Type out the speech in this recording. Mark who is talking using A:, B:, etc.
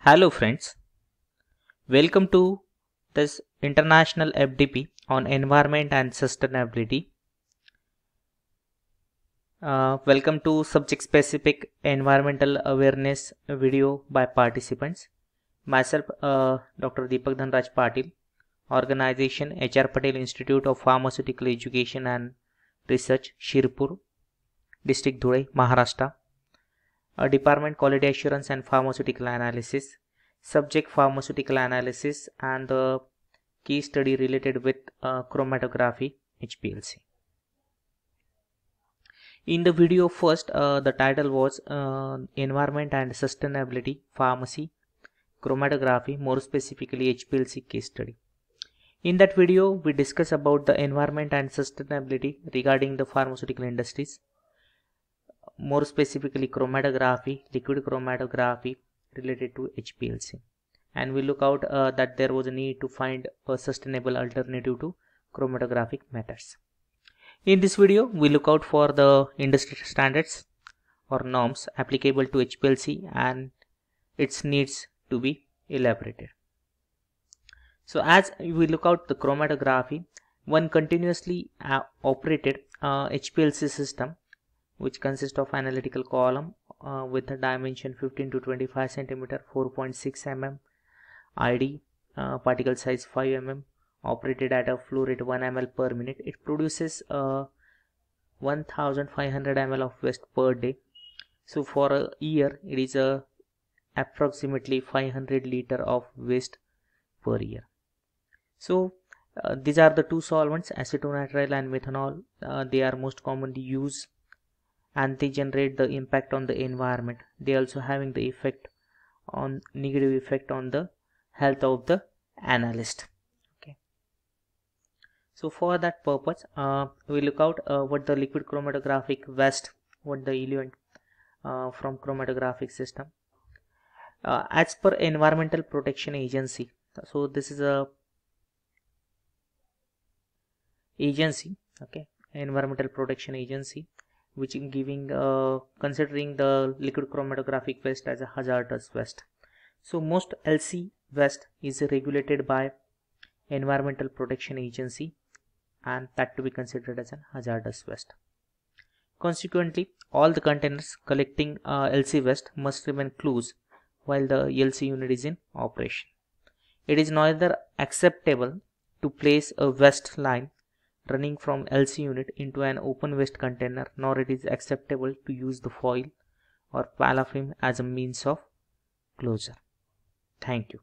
A: Hello friends, welcome to this international FDP on environment and sustainability. Welcome to subject specific environmental awareness video by participants. Myself Dr. Deepak Dhanraj Patil, organization HR Patel Institute of Pharmaceutical Education and Research, Shirpur, District Dhule, Maharashtra. Department Quality Assurance and Pharmaceutical Analysis, subject pharmaceutical analysis, and the key study related with chromatography HPLC. In the video first, the title was Environment and Sustainability Pharmacy Chromatography, more specifically HPLC case study. In that video, we discuss about the environment and sustainability regarding the pharmaceutical industries, more specifically chromatography, liquid chromatography related to HPLC, and we look out that there was a need to find a sustainable alternative to chromatographic methods. In this video, we look out for the industry standards or norms applicable to HPLC and its needs to be elaborated. So as we look out the chromatography, one continuously operated HPLC system which consists of analytical column with a dimension 15 to 25 cm, 4.6 mm, ID, particle size 5 mm, operated at a flow rate 1 ml per minute. It produces 1500 ml of waste per day. So for a year, it is approximately 500 liter of waste per year. So these are the two solvents, acetonitrile and methanol. They are most commonly used, and they generate the impact on the environment. They also having the negative effect on the health of the analyst. Okay, so for that purpose, we look out what the liquid chromatographic waste, what the eluent from chromatographic system as per Environmental Protection Agency. So this is a agency, okay, Environmental Protection Agency, which is giving considering the liquid chromatographic waste as a hazardous waste. So most LC waste is regulated by Environmental Protection Agency, and that to be considered as a hazardous waste. Consequently, all the containers collecting LC waste must remain closed while the LC unit is in operation. It is neither acceptable to place a waste line running from LC unit into an open waste container, nor it is acceptable to use the foil or palafilm as a means of closure. Thank you.